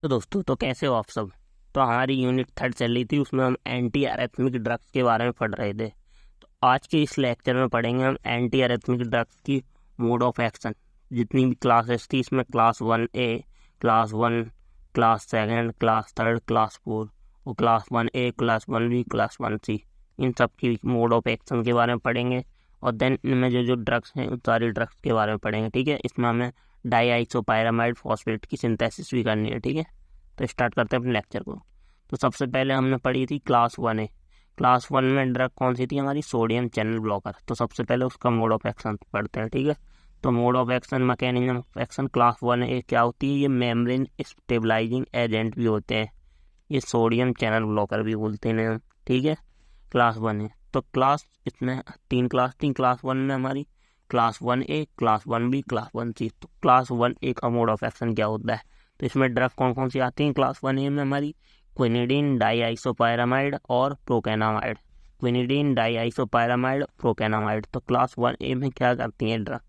तो दोस्तों, तो कैसे हो आप सब। तो हमारी यूनिट 3 चल रही थी, उसमें हम एंटी अरेथमिक ड्रग्स के बारे में पढ़ रहे थे। तो आज के इस लेक्चर में पढ़ेंगे हम एंटी अरेथमिक ड्रग्स की मोड ऑफ एक्शन। जितनी भी क्लासेस थी इसमें class 1A, class 1, class 2, class 3, class 4 और class 1A, class 1B, class 1C, इन सब की मोड ऑफ एक्शन के बारे में पढ़ेंगे। और देन इनमें जो जो ड्रग्स हैं उन सारी ड्रग्स के बारे में पढ़ेंगे। ठीक है, इसमें हमें डाईआइसोपायरामाइड फॉस्फेट की सिंथेसिस भी करनी है। ठीक है, तो स्टार्ट करते हैं अपने लेक्चर को। तो सबसे पहले हमने पढ़ी थी क्लास 1A। क्लास 1 में ड्रग कौन सी थी हमारी? Sodium channel blocker. तो सबसे पहले उसका मोड ऑफ एक्शन पढ़ते हैं। ठीक है, तो mode of action, mechanism of action class 1A क्या होती है? ये मेम्ब्रेन स्टेबलाइजिंग एजेंट भी होते हैं, ये सोडियम चैनल ब्लॉकर भी बोलते हैं। ठीक है, क्लास 1A। तो क्लास, इसमें 3 क्लास थी क्लास 1 में हमारी, class 1A, class 1B, class 1C। तो क्लास 1A का मोड ऑफ एक्शन क्या होता है? तो इसमें ड्रग कौन कौन सी आती हैं क्लास 1A में हमारी? क्विनिडीन डाईआइसोपायरामाइड और प्रोकेनामाइड। Quinidine disopyramide, procainamide. तो क्लास 1A में क्या करती हैं ड्रग?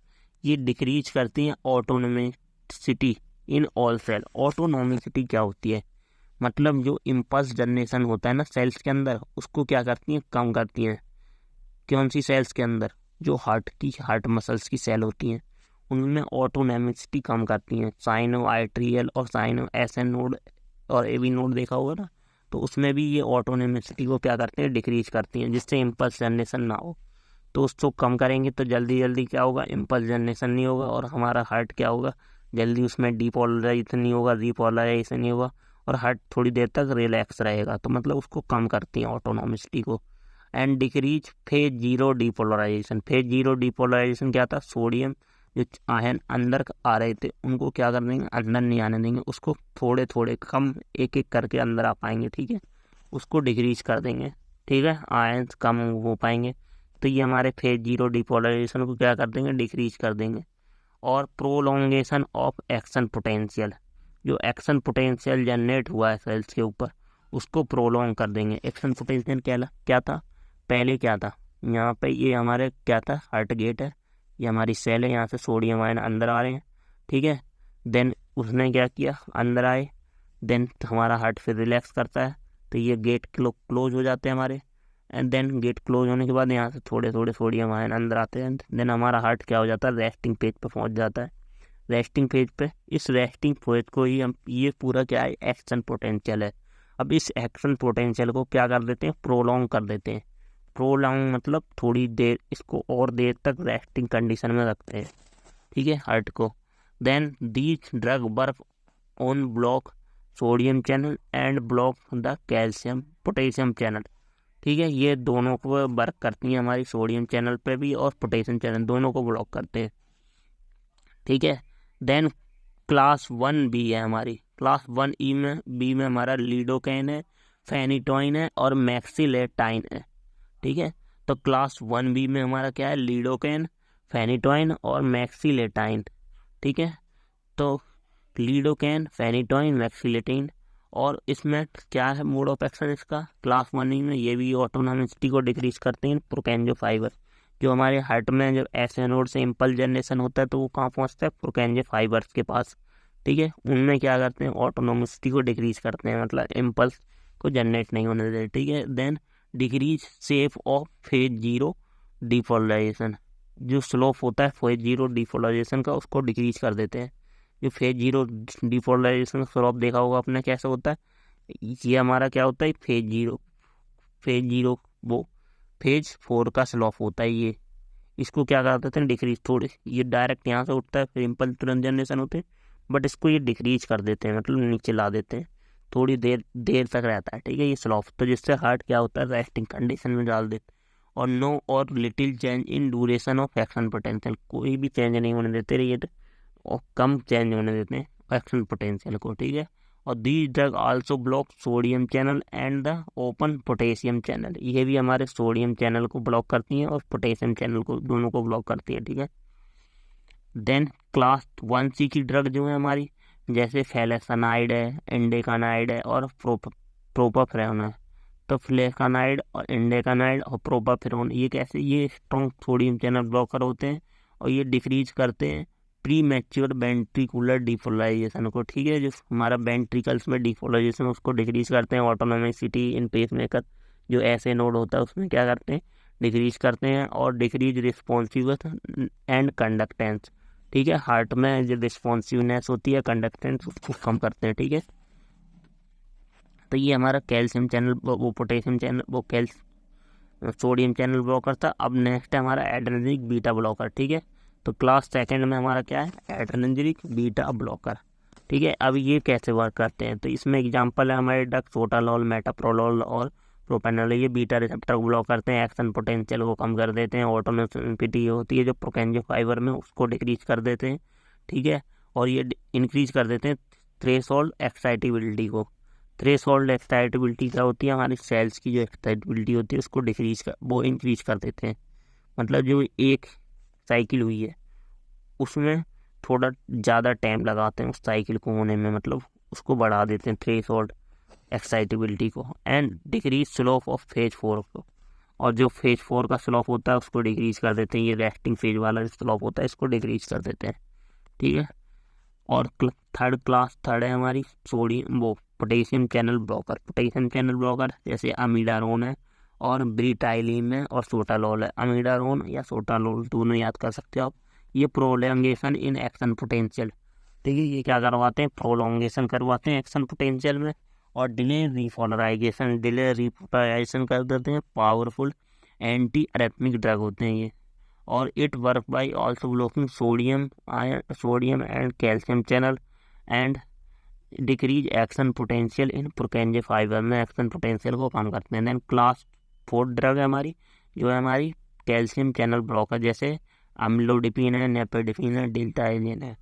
ये डिक्रीज करती हैं ऑटोनोमिसिटी इन ऑल सेल। ऑटोनोमिसिटी क्या होती है? मतलब जो इम्पल्स जनरेशन होता है ना सेल्स के अंदर, उसको क्या करती हैं? कम करती हैं। कौन सी सेल्स के अंदर? जो हार्ट मसल्स की सेल होती हैं उनमें ऑटोनोमिसिटी कम करती हैं। साइनो आर्टेरियल और साइनो एसएन नोड और एवी नोड देखा होगा ना, तो उसमें भी ये ऑटोनोमिसिटी को क्या करते हैं? डिक्रीज करती हैं, जिससे इम्पल्स जनरेशन ना हो। तो उसको कम करेंगे तो जल्दी जल्दी क्या होगा? इम्पल्स जनरेशन नहीं होगा और हमारा हार्ट क्या होगा? जल्दी उसमें डीपोलराइजेशन नहीं होगा, रीपोलराइजेशन नहीं होगा और हार्ट थोड़ी देर तक रिलैक्स रहेगा। तो मतलब उसको कम करती हैं ऑटोनोमिसिटी को। And decrease phase zero depolarization. Phase zero depolarization क्या था? सोडियम जो आयन अंदर आ रहे थे उनको क्या कर देंगे? अंदर नहीं आने देंगे, उसको थोड़े थोड़े कम एक एक करके अंदर आ पाएंगे। ठीक है, उसको डिक्रीज कर देंगे। ठीक है, आयन कम हो पाएंगे। तो ये हमारे फेज जीरो डिपोलराइजेशन को क्या कर देंगे? डिक्रीज कर देंगे। और प्रोलोंगेशन ऑफ एक्शन पोटेंशियल, जो एक्शन पोटेंशियल जनरेट हुआ है सेल्स के ऊपर उसको प्रोलोंग कर देंगे। एक्शन पोटेंशियल क्या था? पहले क्या था? यहाँ पे ये हमारे क्या था? हार्ट गेट है, ये हमारी सेल है, यहाँ से सोडियम आयन अंदर आ रहे हैं। ठीक है, देन उसने क्या किया? अंदर आए, देन हमारा हार्ट फिर रिलैक्स करता है, तो ये गेट क्लोज हो जाते हैं हमारे। एंड देन गेट क्लोज होने के बाद यहाँ से थोड़े थोड़े सोडियम आयन अंदर आते हैं। देन हमारा हार्ट क्या हो जाता है? रेस्टिंग पेज पे पहुँच जाता है। रेस्टिंग पेज पे, इस रेस्टिंग पेज को ही हम, ये पूरा क्या है? एक्शन पोटेंशियल है। अब इस एक्शन पोटेंशियल को क्या कर देते हैं? प्रोलॉन्ग कर देते हैं। प्रोलॉन्ग मतलब थोड़ी देर, इसको और देर तक रेस्टिंग कंडीशन में रखते हैं। ठीक है, हार्ट को। Then these drug work on block sodium channel and block the calcium potassium channel. ठीक है, ये दोनों को वर्क करती हैं हमारी, सोडियम चैनल पे भी और पोटेशियम चैनल, दोनों को ब्लॉक करते हैं। ठीक है, देन क्लास 1B है हमारी। क्लास 1B में हमारा लीडोकैन है, फेनिटोइन है और मैक्सिलेटाइन है। ठीक है, तो क्लास 1B में हमारा क्या है? लीडोकैन, फेनिटोइन और मैक्सिलेटाइन। ठीक है, तो लीडोकैन, फेनिटोइन, मैक्सिलेटाइन। और इसमें क्या है मोड ऑफ एक्शन इसका? क्लास 1 में ये भी ऑटोनोमिसिटी को डिक्रीज करते हैं। प्रोकेंजो फाइबर, जो हमारे हार्ट में जब ऐसे नोड से इम्पल्स जनरेशन होता है तो वो कहाँ पहुँचता है? प्रोकेंजो फाइबर्स के पास। ठीक है, उनमें क्या करते हैं? ऑटोनोमिसिटी को डिक्रीज करते हैं, मतलब इम्पल्स को जनरेट नहीं होने देते। ठीक है, then decrease safe of phase zero depolarization, जो स्लोप होता है फेज जीरो डिपोलराइजेशन का उसको डिक्रीज कर देते हैं। जो फेज जीरो डिपोलराइजेशन स्लोप देखा होगा आपने कैसे होता है? ये हमारा क्या होता है? फेज जीरो वो फेज 4 का स्लोप होता है ये। इसको क्या कर देते हैं? डिक्रीज। थोड़े ये डायरेक्ट यहाँ से उठता है फिर इम्पल्स तुरंत जनरेशन होते हैं, बट इसको ये डिक्रीज कर देते हैं, मतलब नीचे ला देते हैं। थोड़ी देर देर तक रहता है। ठीक है, ये स्लोप, तो जिससे हार्ट क्या होता है? रेस्टिंग कंडीशन में डाल देते। और नो और little change in duration of action potential, कोई भी चेंज नहीं होने देते ये, और कम चेंज होने देते हैं एक्शन पोटेंशियल को। ठीक है, और the drug also block sodium channel and the open potassium channel, ये भी हमारे सोडियम चैनल को ब्लॉक करती हैं और पोटेशियम चैनल को, दोनों को ब्लॉक करती हैं। ठीक है, देन क्लास 1C की ड्रग जो है हमारी, जैसे फ्लेकानाइड है, इंडेकानाइड है और प्रोपाफेरॉन है। तो फ्लेकानाइड और इंडेकानाइड और प्रोपाफेरॉन ये कैसे? ये स्ट्रॉन्ग सोडियम चैनल ब्लॉकर होते हैं और ये डिक्रीज करते हैं प्री मैच्योर वेंट्रिकुलर डिपोलराइजेशन को, ठीक है, जो हमारा वेंट्रिकल्स में डिपोलराइजेशन उसको डिक्रीज करते हैं। ऑटोनोमिसिटी इन पेसमेकर, जो ऐसे नोड होता है उसमें क्या करते हैं, डिक्रीज करते हैं। और डिक्रीज रिस्पॉन्सिवनेस एंड कंडक्टेंस, ठीक है, हार्ट में जो रिस्पॉन्सिवनेस होती है, कंडक्टेंस, उसको कम करते हैं, ठीक है। तो ये हमारा कैल्शियम चैनल, वो पोटेशियम चैनल, वो सोडियम चैनल ब्लॉकर था। अब नेक्स्ट है हमारा एड्रेनर्जिक बीटा ब्लॉकर, ठीक है। तो क्लास सेकंड में हमारा क्या है, एड्रेनर्जिक बीटा ब्लॉकर, ठीक है। अब ये कैसे वर्क करते हैं, तो इसमें एग्जांपल है हमारे ड्रग सोटालॉल, मेटाप्रोलोल और प्रोपेनोल। ये बीटा रिसेप्टर को ब्लॉक करते हैं, एक्शन पोटेंशियल को कम कर देते हैं, ऑटोनोमिसिटी होती है जो प्रोकेंजियो फाइबर में, उसको डिक्रीज कर देते हैं, ठीक है। और ये इंक्रीज कर देते हैं थ्रेशोल्ड एक्साइटेबिलिटी को। थ्रेशोल्ड एक्साइटेबिलिटी क्या होती है, हमारी सेल्स की जो एक्साइटेबिलिटी होती है उसको वो इंक्रीज कर देते हैं। मतलब जो एक साइकिल हुई है उसमें थोड़ा ज़्यादा टाइम लगाते हैं उस साइकिल को होने में, मतलब उसको बढ़ा देते हैं थ्रेशोल्ड एक्साइटेबिलिटी को। And decrease slope of phase 4 को, और जो फेज 4 का स्लोप होता है उसको डिक्रीज कर देते हैं। ये रेस्टिंग फेज वाला स्लोप होता है, इसको डिक्रीज कर देते हैं, ठीक है। और थर्ड है हमारी सोडियम, वो potassium channel blocker. Potassium channel blocker जैसे अमीडारोन है और ब्रिटाइलिन है और सोटालॉल है। अमीडारोन या सोटालॉल दोनों याद कर सकते हो आप। ये प्रोलॉन्गेशन इन एक्शन पोटेंशियल, ठीक है, ये क्या करवाते हैं, प्रोलॉन्गेशन करवाते हैं एक्शन पोटेंशियल में। और डिले रिपोलराइजेशन कर देते हैं। पावरफुल एंटी अरेथमिक ड्रग होते हैं ये। और it work by also blocking sodium and calcium channel and decrease action potential in purkinje fibre में, एक्शन पोटेंशियल को कम करते हैं। देन क्लास 4 ड्रग है हमारी, जो है हमारी कैल्शियम चैनल ब्लॉकर, जैसे अम्लोडिपिन है, नेपेडिपिन है, डिल्टाइजिन है।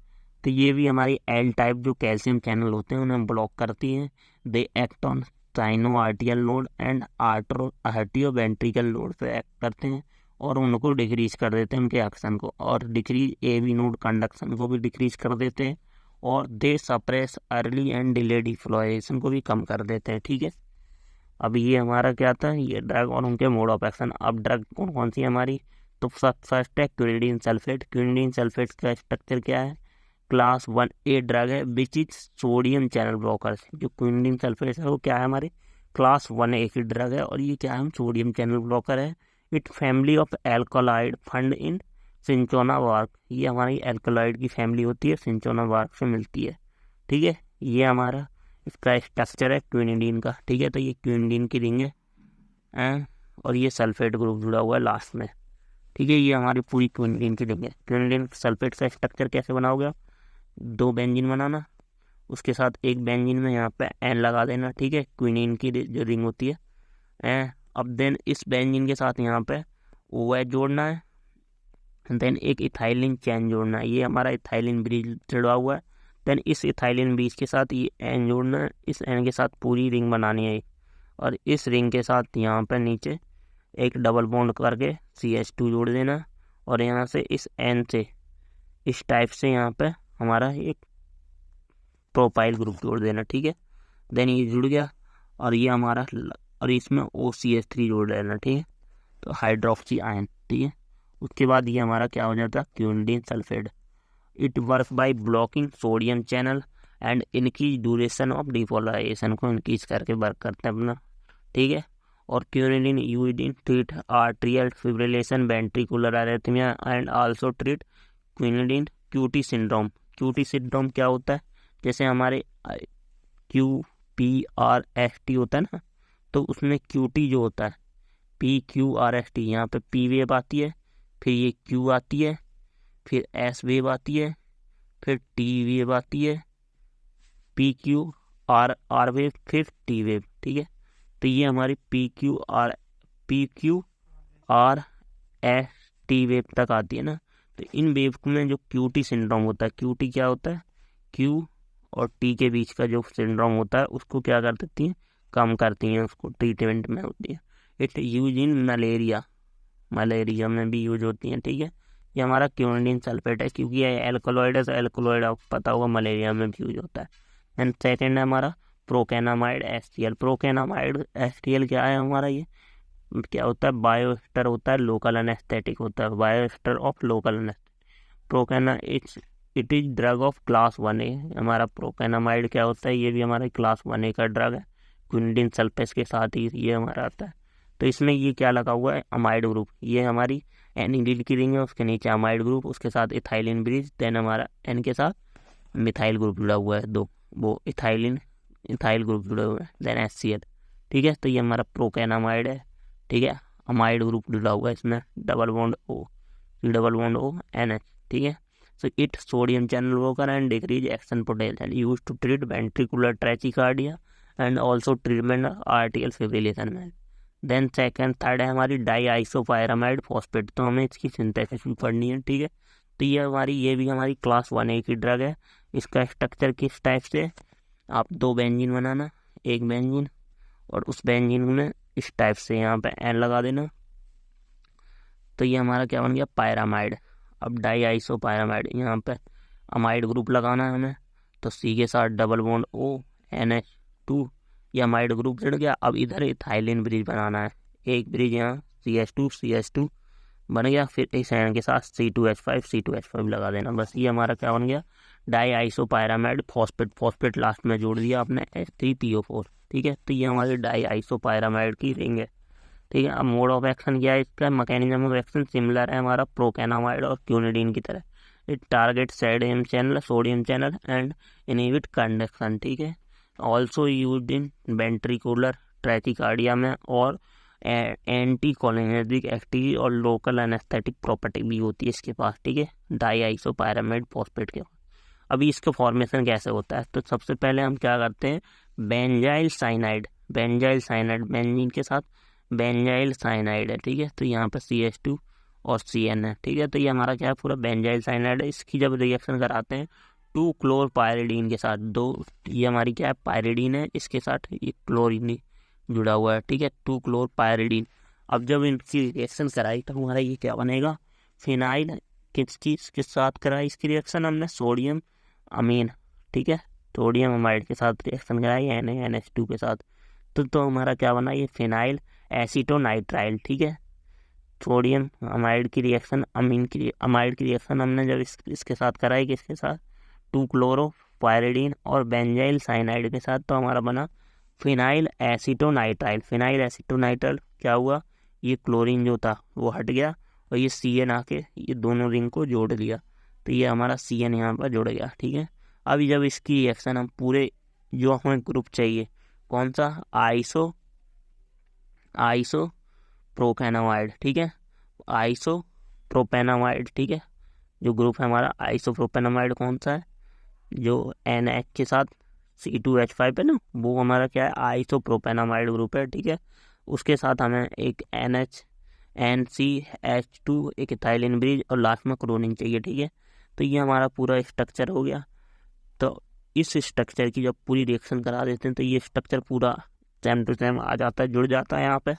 तो ये भी हमारी एल टाइप जो कैल्शियम चैनल होते हैं उन्हें ब्लॉक करती हैं। They act on sino atrial node and आर्टियो वेंट्रिकल नोड पे एक्ट करते हैं और उनको डिक्रीज कर देते हैं, उनके एक्शन को। और डिक्रीज एवी नोड कंडक्शन को भी डिक्रीज कर देते हैं। और दे सप्रेस अर्ली एंड डिले डिफ्लोरेशन को भी कम कर देते हैं, ठीक है। अब ये हमारा क्या था, ये ड्रग और उनके मोड ऑफ एक्शन। अब ड्रग कौन कौन सी हमारी, तो फर्स्ट है क्विनिडीन सल्फेट। क्विनिडीन सल्फेट का स्ट्रक्चर क्या है, क्लास 1A ड्रग है which is sodium channel blocker. जो क्विनिडीन सल्फेट है वो क्या है, हमारे क्लास 1A की ड्रग है और ये क्या है, सोडियम चैनल ब्लॉकर है। It family of alkaloid fund in सिंचोना वार्क। ये हमारी एल्कोलाइड की फैमिली होती है, सिंचोना वार्क से मिलती है, ठीक है। ये हमारा इसका स्ट्रक्चर है क्विनिडीन का, ठीक है। तो ये क्विनिडीन की रिंग है और ये सल्फेट ग्रुप जुड़ा हुआ है लास्ट में, ठीक है। ये हमारी पूरी क्विनिडीन की रिंग है। क्विनिडीन सल्फेट का स्ट्रक्चर कैसे बनाओगे आप, 2 बेंजीन बनाना, उसके साथ एक बेंजीन में यहाँ पे एन लगा देना, ठीक है, क्विनिन की जो रिंग होती है। अब देन इस बेंजीन के साथ यहाँ पे OH जोड़ना है। देन एक इथाइलिन चैन जोड़ना है, ये हमारा इथाइलिन ब्रिज जुड़ा हुआ है। देन इस इथाइलिन ब्रिज के साथ ये एन जोड़ना है, इस एन के साथ पूरी रिंग बनानी है। और इस रिंग के साथ यहाँ पे नीचे एक डबल बॉन्ड करके CH2 जोड़ देना। और यहाँ से इस एन से इस टाइप से यहाँ पे हमारा एक प्रोपाइल ग्रुप जोड़ देना, ठीक है। देन ये जुड़ गया और ये हमारा, और इसमें OCH3 जोड़ देना, ठीक है। तो हाइड्रोक्सी आयन, ठीक है। उसके बाद ये हमारा क्या हो जाता है, quinidine sulphate. It work by blocking sodium channel and इनकी ड्यूरेशन ऑफ डिपोलराइजेशन को इंक्रीज करके वर्क करते हैं अपना, ठीक है। और quinidine uridine treat atrial fibrillation, ventricular arrhythmia and also treat quinidine QT syndrome. QT syndrome क्या होता है, जैसे हमारे QPRST होता है ना, तो उसमें QT जो होता है PQRST, यहाँ पे P वेव आती है, फिर ये Q आती है, फिर S वेव आती है, फिर T वेव आती है, PQR वेव, फिर T वेव, ठीक है। तो ये हमारी PQRST वेव तक आती है ना। तो इन वेव में जो QT सिंड्रोम होता है, QT क्या होता है, Q और T के बीच का जो सिंड्रोम होता है उसको क्या कर देती हैं, कम करती हैं, उसको ट्रीटमेंट में होती है। इट यूज इन मलेरिया में भी यूज होती हैं, ठीक है। ये हमारा क्विनिडीन सल्फेट है, क्योंकि ये एल्कोलॉइड है, तो एल्कोलॉइड आपको पता होगा मलेरिया में भी यूज होता है। एंड सेकेंड है हमारा प्रोकेनामाइड HCl। प्रोकेनामाइड HCl क्या है हमारा, ये क्या होता है, बायोस्टर होता है, लोकल एनेस्थेटिक होता है, bioisostere of local anaesthetic. Procaine it's it is drug of class 1A। हमारा प्रोपेनामाइड क्या होता है, ये भी हमारा क्लास 1A का ड्रग है, क्विनिडीन सल्फेट के साथ ही ये हमारा आता है। तो इसमें ये क्या लगा हुआ है, अमाइड ग्रुप, ये हमारी एनिलीन की रिंग है, उसके नीचे अमाइड ग्रुप, उसके साथ इथाइलिन ब्रिज, देन हमारा एन के साथ मिथाइल ग्रुप जुड़ा हुआ है, दो वो इथाइल ग्रुप जुड़े हुए हैं, देन HCl। ठीक है, तो ये हमारा प्रोपेनामाइड है। ठीक है, अमाइड ग्रुप जुड़ा हुआ है इसमें, डबल बॉन्ड O NH। ठीक है, so it sodium channel blocker and decrease action potential used to treat ventricular tachycardia and also treatment arterial fibrillation में। देन सेकंड थर्ड है हमारी डाईआइसोपायरामाइड फॉस्फेट, तो हमें इसकी सिंथेसिस भी पढ़नी है। ठीक है, तो ये भी हमारी क्लास 1A की ड्रग है। इसका स्ट्रक्चर किस टाइप से, आप दो बेंजीन बनाना, एक बेंजीन और उस बेंजीन में इस टाइप से यहाँ पे N लगा देना, तो ये हमारा क्या बन गया, पायरामाइड। अब डाईआइसोपायरामाइड, यहाँ पे अमाइड ग्रुप लगाना है हमें, तो C के साथ डबल बॉन्ड O NH2, ये अमाइड ग्रुप जुड़ गया। अब इधर इथाइलिन ब्रिज बनाना है, एक ब्रिज यहाँ CH2 बन गया, फिर इस एन के साथ C2H5 लगा देना, बस ये हमारा क्या बन गया, डाईआइसोपायरामाइड फॉस्फेट लास्ट में जोड़ दिया आपने H3PO4। ठीक है, तो ये हमारी डाईआइसोपायरामाइड की रिंग है। ठीक है, अब मोड ऑफ एक्शन क्या है इसका, मैकेनिज्म ऑफ एक्शन सिमिलर है हमारा प्रोपेनामाइड और क्यूनिडीन की तरह। It target sodium channel and inhibit conduction. ठीक है, ऑल्सो यूज्ड इन वेंट्रिकुलर ट्रैकिकार्डिया में, और एंटी कोलिनर्जिक एक्टिविटी और लोकल एनेस्थेटिक प्रॉपर्टी भी होती है इसके पास। ठीक है, डाईआइसोपायरामाइड फॉस्फेट के। अभी इसका फॉर्मेशन कैसे होता है, तो सबसे पहले हम क्या करते हैं, बेंजाइल साइनाइड बेंजीन के साथ बेंजाइल साइनाइड है। ठीक है, तो यहाँ पर CH2 और CN है। ठीक है, तो ये हमारा क्या है, पूरा बेंजाइल साइनाइड है। इसकी जब रिएक्शन कराते हैं 2 क्लोरपायरिडीन के साथ, दो ये हमारी क्या है, पायरिडीन है, इसके साथ ये क्लोरीन जुड़ा हुआ है। ठीक है, 2 क्लोरपायरिडीन। अब जब इनकी रिएक्शन कराई तो हमारा ये क्या बनेगा, फिनाइल। किस साथ कराई इसकी रिएक्शन हमने, सोडियम अमीन। ठीक है, सोडियम अमाइड के साथ रिएक्शन कराई NaNH2 के साथ, तो हमारा क्या बना, ये फिनाइल एसीटोनाइट्राइल। ठीक है, सोडियम अमाइड की रिएक्शन अमाइड की रिएक्शन हमने जब इसके साथ कराई, किसके साथ, 2 क्लोरोपायरिडीन और बेंजाइल साइनाइड के साथ, तो हमारा बना फिनाइल एसीटोनाइट्राइल। क्या हुआ, ये क्लोरीन जो था वो हट गया और ये CN आके ये दोनों रिंग को जोड़ दिया, तो ये हमारा CN यहाँ पर जुड़ गया। ठीक है, अब जब इसकी रिएक्शन हम पूरे जो हमें ग्रुप चाहिए, कौन सा, आइसो प्रोपेनामाइड। ठीक है, आइसोप्रोपेनामाइड। ठीक है, जो ग्रुप है हमारा आइसोप्रोपेनामाइड कौन सा है, जो NH के साथ C2H5 है ना, वो हमारा क्या है, आइसोप्रोपेनामाइड ग्रुप है। ठीक है, उसके साथ हमें एक NCH2, एक इथाइलिन ब्रिज और लास्ट में क्लोरीन चाहिए। ठीक है, तो ये हमारा पूरा स्ट्रक्चर हो गया। तो इस स्ट्रक्चर की जब पूरी रिएक्शन करा देते हैं तो ये स्ट्रक्चर पूरा सेम टू सेम आ जाता है, जुड़ जाता है यहाँ पे।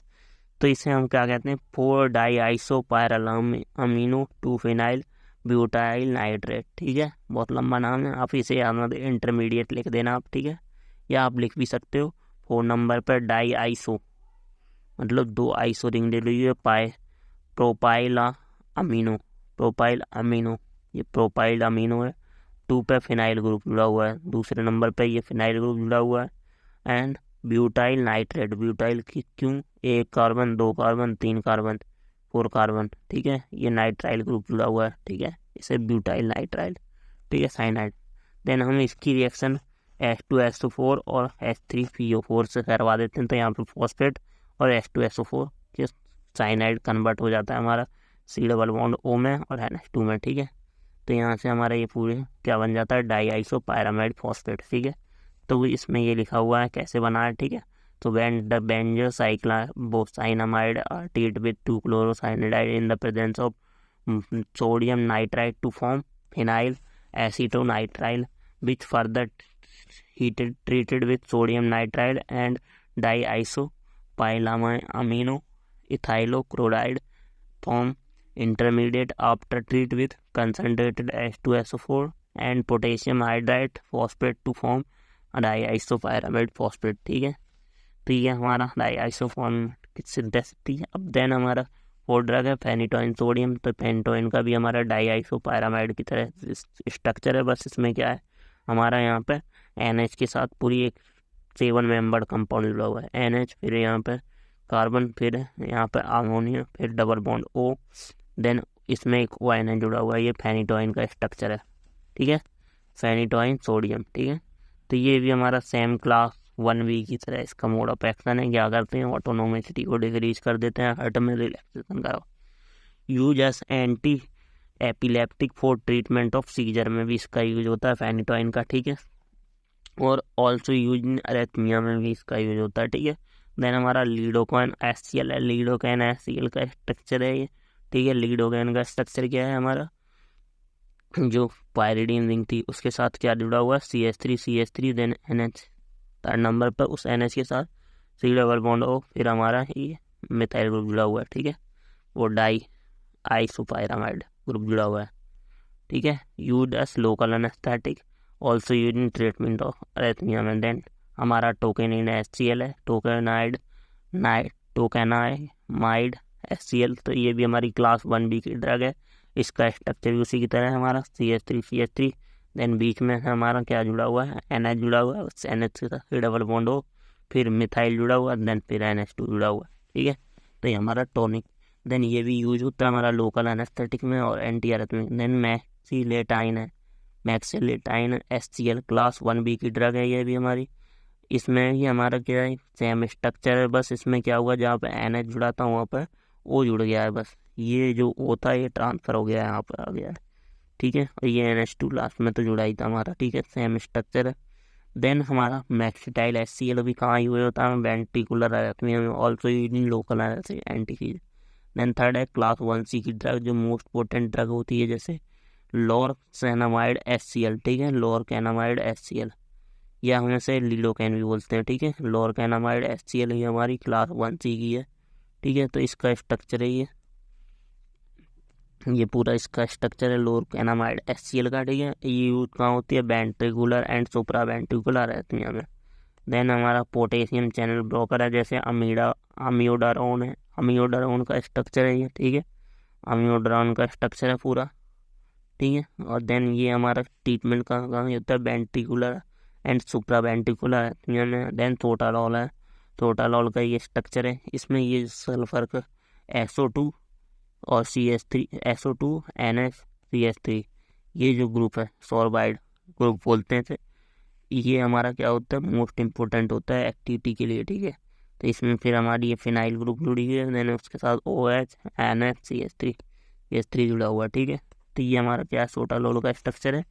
तो इसे हम क्या कहते हैं, 4-डाईआइसोपायरामीनो 2-फिनाइल ब्यूटाइल नाइट्रेट। ठीक है, बहुत लंबा नाम है, आप इसे याद इंटरमीडिएट लिख देना आप। ठीक है, या आप लिख भी सकते हो 4 नंबर पर डाईआइसो, मतलब 2 आइसो रिंग ले लीजिए, प्रोपाइल अमीनो, ये प्रोपाइल अमीनो है। 2 पे फिनाइल ग्रुप जुड़ा हुआ है, दूसरे नंबर पे ये फिनाइल ग्रुप जुड़ा हुआ है। एंड ब्यूटाइल नाइट्रेट, ब्यूटाइल की क्यों, 1 कार्बन 2 कार्बन 3 कार्बन 4 कार्बन। ठीक है, ये नाइट्राइल ग्रुप जुड़ा हुआ है। ठीक है, इसे ब्यूटाइल नाइट्राइल। ठीक है, साइनाइड। देन हम इसकी रिएक्शन H2SO4 और H3PO4 से करवा देते हैं, तो यहाँ पे फॉस्फेट और H2SO4 के साइनाइड कन्वर्ट हो जाता है हमारा C डबल बॉन्ड O में और NH2 में। ठीक है, तो यहाँ से हमारा ये पूरे क्या बन जाता है, डाईआइसोपायरामाइड फॉस्फेट। ठीक है, तो इसमें ये लिखा हुआ है कैसे बना है। ठीक है, तो when the benzoyclobocyanamide are treated with 2-chlorocyanide in the presence of sodium nitrite to form phenyl acetonitrile, which further treated with sodium nitrite and diisopylamino ethylochloride form intermediate after treat with concentrated H2SO4 and potassium hydride phosphate to form disopyramide phosphate. ठीक है, तो ये हमारा डाईआइसोफॉर्म की synthesis थी। अब then हमारा fourth drug है फेनिटोइन सोडियम। तो फेनिटोइन का भी हमारा डाईआइसोपायरामाइड की तरह स्ट्रक्चर है, बस इसमें क्या है हमारा यहाँ पे NH के साथ पूरी एक 7 मेंबर कंपाउंड जुड़ा हुआ है। NH, फिर यहाँ पे कार्बन, फिर यहाँ पे अमोनिया, फिर डबल बॉन्ड O, देन इसमें एक ONH जुड़ा हुआ है। ये फेनिटोइन का स्ट्रक्चर है, ठीक है, फेनिटोइन सोडियम, ठीक है। तो ये भी हमारा सेम क्लास 1B की तरह इसका मोड ऑफ एक्शन है। क्या करते हैं, ऑटोनोमिसिटी को डिक्रीज कर देते हैं, हार्ट में रिलैक्सेशन का use as anti epileptic for treatment of seizure में भी इसका यूज होता है फेनिटोइन का, ठीक है। और ऑल्सो यूज इन अरेथमिया में भी इसका यूज होता है, ठीक है। देन हमारा लीडोकैन HCl है। लीडोकैन HCl का स्ट्रक्चर है ये, ठीक है। लीडोकैन का स्ट्रक्चर क्या है हमारा, जो पायरिडीन रिंग थी उसके साथ क्या जुड़ा हुआ है, CH3 then NH, third number पर उस NH के साथ C डबल बॉन्ड O, फिर हमारा ये मिथाइल ग्रुप जुड़ा हुआ है, ठीक है। वो डाईआइसोपायरामाइड ग्रुप जुड़ा हुआ है, ठीक है। Used as local anaesthetic, also used in treatment of arrhythmia में। देन हमारा टोकेनिन HCl है, टोकेनामाइड HCl। तो ये भी हमारी क्लास 1B की ड्रग है। इसका स्ट्रक्चर भी उसी की तरह है हमारा CH3 देन बीच में हमारा क्या जुड़ा हुआ है, NH जुड़ा हुआ है, उस NH के साथ डबल बॉन्ड हो, फिर मिथाइल जुड़ा हुआ, देन फिर NH2 जुड़ा हुआ, ठीक है। तो ये हमारा टॉनिक। देन ये भी यूज होता है हमारा लोकल एनेस्थेटिक में और एंटी अरेथमिक। देन मैक्सिलेटाइन है, मैक्सिलेटाइन HCl क्लास 1B की ड्रग है ये भी हमारी। इसमें ही हमारा क्या है, सेम स्ट्रक्चर है, बस इसमें क्या हुआ जहाँ पे NH जुड़ा था वहाँ पर O जुड़ गया है, बस ये जो O था ये ट्रांसफ़र हो गया है, यहाँ पर आ गया है, ठीक है। और ये NH2 लास्ट में तो जुड़ा ही था हमारा, ठीक है, सेम स्ट्रक्चर है। देन हमारा मैक्सिटाइल HCl भी कहाँ यूज होता है, वेंट्रिकुलर अरेथमिया में, also in local anti. Then third है क्लास 1C की ड्रग, जो मोस्ट पोटेंट ड्रग होती है, जैसे लोरकेनामाइड HCl, ठीक है, लोरकेनामाइड HCl, या हम इसे लीडोकैन भी बोलते हैं, ठीक है। लोरकेनामाइड HCl ही हमारी क्लास 1C की है, ठीक है। तो इसका स्ट्रक्चर है ये पूरा इसका स्ट्रक्चर है लोरकेनामाइड HCl का, ठीक है। ये यूज कहाँ होती है, ventricular and supra ventricular arrhythmia में। देन हमारा पोटेशियम चैनल ब्लॉकर है, जैसे अमियोडारोन है, अमियोडारोन का स्ट्रक्चर है ये, ठीक है, अमियोडारोन का स्ट्रक्चर है पूरा, ठीक है। और देन ये हमारा ट्रीटमेंट का काम होता है ventricular and supra ventricular arrhythmia में। देन सोटालॉल है, सोटालॉल का ये स्ट्रक्चर है, इसमें ये सल्फर का SO2 और CH3, SO2 NH CH3, ये जो ग्रुप है सॉर्बाइड ग्रुप बोलते हैं, ये हमारा क्या होता है, मोस्ट इम्पोर्टेंट होता है एक्टिविटी के लिए, ठीक है। तो इसमें फिर हमारी ये फिनाइल ग्रुप जुड़ी हुई है, देन उसके साथ OH NH CH3 जुड़ा हुआ है, ठीक है। तो ये हमारा क्या सोटालोल का स्ट्रक्चर है।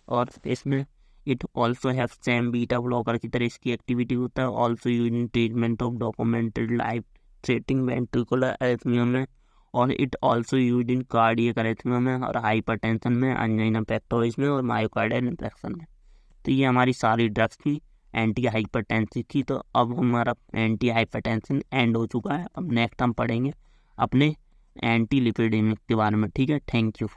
और इसमें it also have same beta blocker की तरह इसकी एक्टिविटी होता है, also use in treatment of documented life threatening ventricular arrhythmia में, और it also use in cardiac arrhythmia में, और हाइपरटेंशन में, एंजाइना पेक्टोरिस में, और मायोकार्डियल इंफेक्शन में। तो ये हमारी सारी ड्रग्स थी एंटी हाइपरटेंसिव की। तो अब हमारा एंटी हाइपरटेंशन एंड हो चुका है। अब नेक्स्ट हम पढ़ेंगे अपने एंटी लिपिडेमिक के बारे में, ठीक है। Thank you.